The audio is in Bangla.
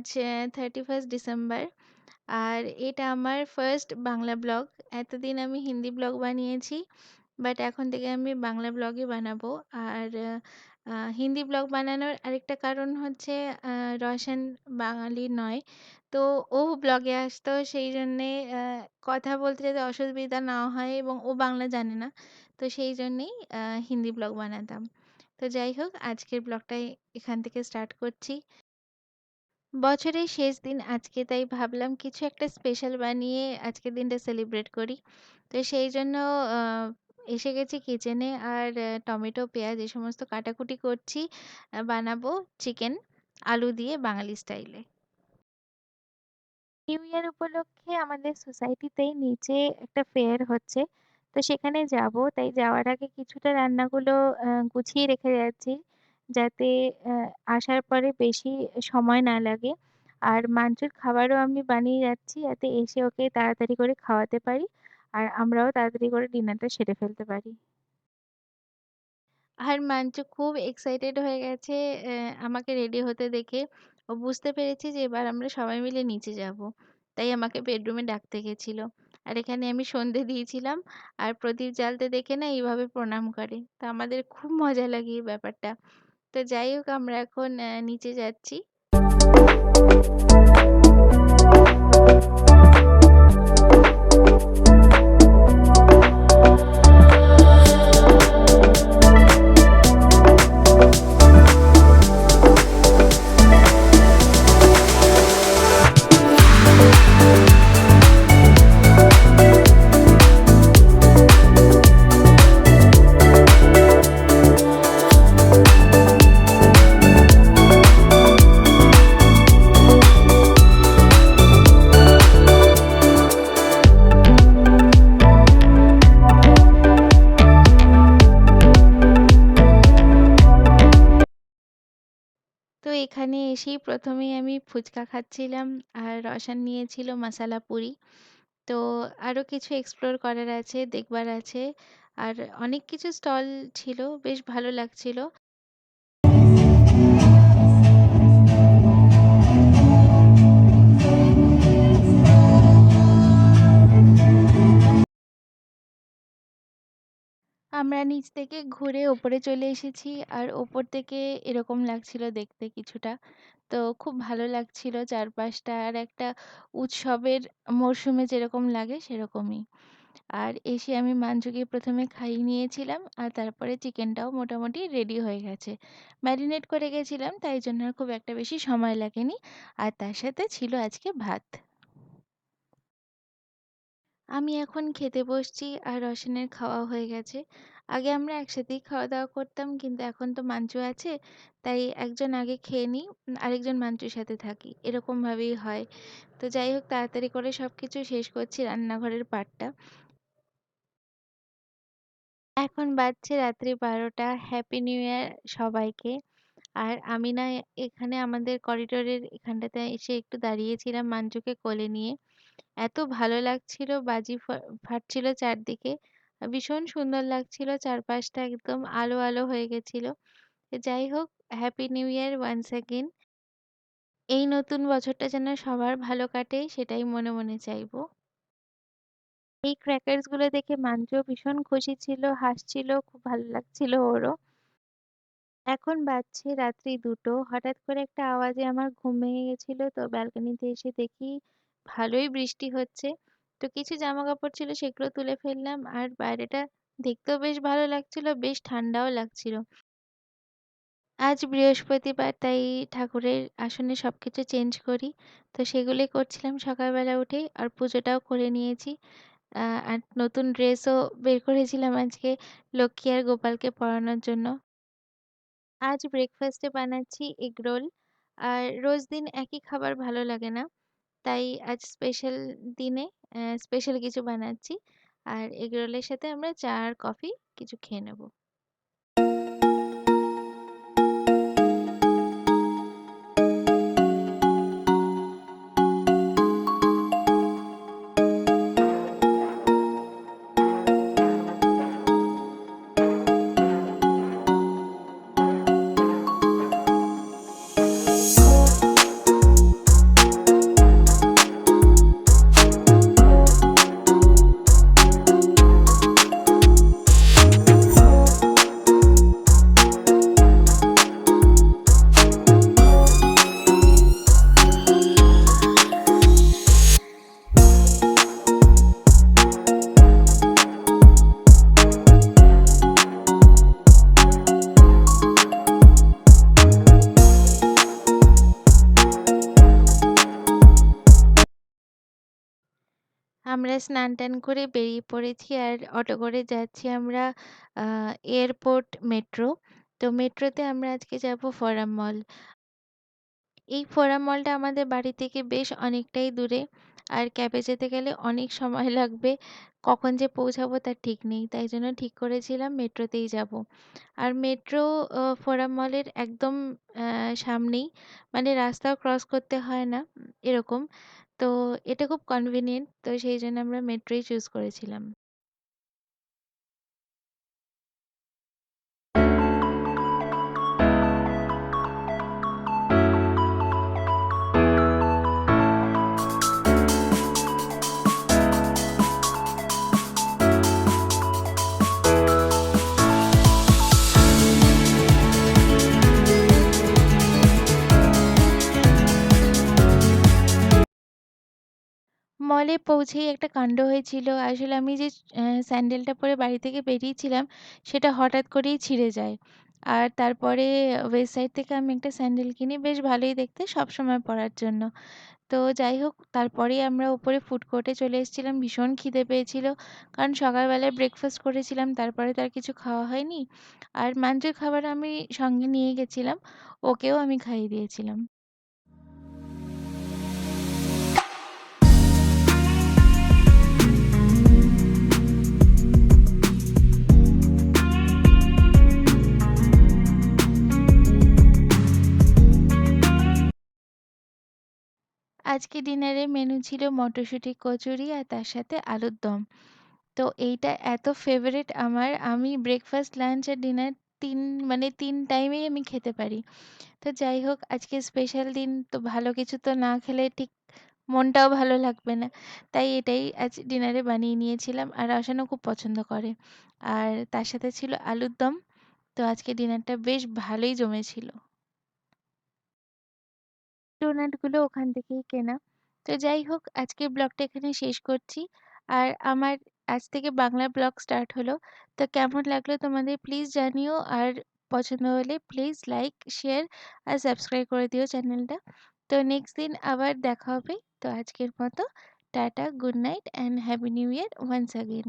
আজ 31st ডিসেম্বর। আর এটা আমার ফার্স্ট বাংলা ব্লগ। এতদিন আমি হিন্দি ব্লগ বানিয়েছি। বাট এখন থেকে আমি বাংলা ব্লগই বানাবো। আর হিন্দি ব্লগ বানানোর আরেকটা কারণ হচ্ছে রওশন বাঙালি নয়। তো ও ব্লগে আসতো সেই জন্যে কথা বলতে যাতে অসুবিধা না হয় এবং ও বাংলা জানে না। তো সেই জন্যেই হিন্দি ব্লগ বানাতাম। তো যাই হোক আজকের ব্লগটা এখান থেকে স্টার্ট করছি। বছরের শেষ দিন আজকে, তাই ভাবলাম কিছু একটা স্পেশাল বানিয়ে আজকের দিনটা সেলিব্রেট করি। তো সেই জন্য এসে গেছি কিচেনে আর টমেটো, পেঁয়াজ এই সমস্ত কাটাকুটি করছি। বানাবো চিকেন আলু দিয়ে বাঙালি স্টাইলে। নিউ ইয়ার উপলক্ষে আমাদের সোসাইটিতেই নিচে একটা ফেয়ার হচ্ছে। তো সেখানে যাব, তাই যাওয়ার আগে কিছুটা রান্নাগুলো গুছিয়ে রেখে যাচ্ছি, যাতে আসার পরে বেশি সময় না লাগে। আর মাঞ্চুর খাবারও আমি বানিয়ে যাচ্ছি, যাতে এসে ওকে তাড়াতাড়ি করে খাওয়াতে পারি আর আমরাও তাড়াতাড়ি করে ডিনারটা সেরে ফেলতে পারি। আর মাঞ্চু খুব এক্সাইটেড হয়ে গেছে আমাকে রেডি হতে দেখে। ও বুঝতে পেরেছে যে এবার আমরা সবাই মিলে নিচে যাব। তাই আমাকে বেডরুমে ডাকতে গেছিল। আর এখানে আমি সন্ধে দিয়েছিলাম। আর প্রদীপ জ্বালতে দেখে না এইভাবে প্রণাম করে। তো আমাদের খুব মজা লাগে এই ব্যাপারটা। তো যাই হোক আমরা এখন নিচে যাচ্ছি। তো এখানে এসেই প্রথমেই আমি ফুচকা খাচ্ছিলাম আর রওশন নিয়েছিল মশালা পুরি। তো আরো কিছু এক্সপ্লোর করার আছে, দেখবার আছে। আর অনেক কিছু স্টল ছিল, বেশ ভালো লাগছিল। আমরা নিচ থেকে ঘুরে ওপরে চলে এসেছি আর ওপর থেকে এরকম লাগছিল দেখতে কিছুটা। তো খুব ভালো লাগছিল চারপাশটা, আর একটা উৎসবের মরশুমে যেরকম লাগে সেরকমই। আর এসে আমি মাঞ্জুকে প্রথমে খাইয়ে নিয়েছিলাম আর তারপরে চিকেনটাও মোটামুটি রেডি হয়ে গেছে। ম্যারিনেট করে গেছিলাম, তাই জন্য আর খুব একটা বেশি সময় লাগেনি। আর তার সাথে ছিল আজকে ভাত। আমি এখন খেতে বসছি আর রসনের খাওয়া হয়ে গেছে। আগে আমরা একসাথেই খাওয়া দাওয়া করতাম, কিন্তু এখন তো মাঞ্চু আছে, তাই একজন আগে খেয়ে নিই, আরেকজন মাঞ্চুর সাথে থাকি, এরকম ভাবেই হয়। তো যাই হোক তাড়াতাড়ি করে সবকিছু শেষ করছি রান্নাঘরের পাটটা। এখন বাজছে রাত্রি 12টা। হ্যাপি নিউ ইয়ার সবাইকে। আর আমি না এখানে আমাদের করিডোরের এখানটাতে এসে একটু দাঁড়িয়েছিলাম মাঞ্জুকে কোলে নিয়ে। এত ভালো লাগছিল, বাজি ফাটছিল চারদিকে। ভীষণ সুন্দর লাগছিল, চারপাশটা একদম আলো আলো হয়ে গেছিল। যাই হোক, happy new year once again. এই নতুন বছরটা যেন সবার ভালো কাটে সেটাই মনে মনে চাইবো। এই ক্র্যাকার্স গুলো দেখে মাঞ্জু ভীষণ খুশি ছিল, হাসছিল, খুব ভালো লাগছিল ওরও। এখন বাজছে রাত্রি 2টো। হঠাৎ করে একটা আওয়াজে আমার ঘুম ভেঙে গেছিল, তো ব্যালকনিতে এসে দেখি ভালোই বৃষ্টি হচ্ছে। তো কিছু জামা কাপড় ছিল সেগুলো তুলে ফেললাম, আর বাইরেটা দেখতেও বেশ ভালো লাগছিল, বেশ ঠান্ডাও লাগছিল। আজ বৃহস্পতিবার, তাই ঠাকুরের আসনে সবকিছু চেঞ্জ করি। তো সেগুলোই করছিলাম সকালবেলা উঠেই, আর পুজোটাও করে নিয়েছি। আর নতুন ড্রেসও বের করেছিলাম আজকে লক্ষ্মী আর গোপালকে পরানোর জন্য। আজ ব্রেকফাস্টে বানাচ্ছি এগরোল। আর রোজ দিন একই খাবার ভালো লাগে না, তাই আজ স্পেশাল দিনে স্পেশাল কিছু বানাচ্ছি। আর এগরোলের সাথে আমরা চা আর কফি কিছু খেয়ে নেব। আমরা স্নান-টান করে বেরিয়ে পড়েছি আর অটো করে যাচ্ছি আমরা আ এয়ারপোর্ট মেট্রো। তো মেট্রোতে আমরা আজকে যাবো ফোরাম মল। এই ফোরাম মলটা আমাদের বাড়ি থেকে বেশ অনেকটাই দূরে। আর ক্যাবে যেতে গেলে অনেক সময় লাগবে। কখন যে পৌঁছাবো তার ঠিক নেই। তাই জন্য ঠিক করেছিলাম মেট্রোতেই যাবো। আর মেট্রো ফোরাম মলের একদম সামনেই। মানে রাস্তাও ক্রস করতে হয় না, এরকম। তো এটা খুব কনভিনিয়েন্ট। তো সেইজন্য আমরা মেট্রোই চুজ করেছিলাম। মলে পৌঁছেই একটা কাণ্ড হয়েছিল। আসলে আমি যে স্যান্ডেলটা পরে বাড়ি থেকে বেরিয়েছিলাম, সেটা হঠাৎ করেই ছিঁড়ে যায়। আর তারপরে ওয়েস্ট সাইড থেকে আমি একটা স্যান্ডেল কিনি, বেশ ভালোই দেখতে, সবসময় পরার জন্য। তো যাই হোক, তারপরেই আমরা উপরে ফুড কোর্টে চলে এসেছিলাম। ভীষণ খিদে পেয়েছিল। কারণ সকালবেলায় ব্রেকফাস্ট করেছিলাম, তারপরে তো আর কিছু খাওয়া হয়নি। আর মাঞ্চুর খাবার আমি সঙ্গে নিয়ে গেছিলাম। ওকেও আমি খাইয়ে দিয়েছিলাম। আজকে ডিনারে মেনু ছিল মটরশুঁটি কচুরি আর তার সাথে আলুর দম। তো এইটা এত ফেভারিট আমার, আমি ব্রেকফাস্ট, লাঞ্চ আর ডিনার ৩ মানে ৩ টাইমেই আমি খেতে পারি। তো যাই হোক, আজকে স্পেশাল দিন, তো ভালো কিছু তো না খেলে ঠিক মনটাও ভালো লাগবে না। তাই এটাই আজ ডিনারে বানিয়ে নিয়েছিলাম। আর রসানো খুব পছন্দ করে। আর তার সাথে ছিল আলুর দম। তো আজকে ডিনারটা বেশ ভালোই জমেছিল। ডোনাটগুলো ওখান থেকেই কেনা। তো যাই হোক, আজকের ব্লগটা এখানে শেষ করছি। আর আমার আজ থেকে বাংলা ব্লগ স্টার্ট হলো। তো কেমন লাগলো তোমাদের প্লিজ জানিও। আর পছন্দ হলে প্লিজ লাইক, শেয়ার আর সাবস্ক্রাইব করে দিও চ্যানেলটা। তো নেক্সট দিন আবার দেখা হবে। তো আজকের মতো tata, good night and happy new year once again.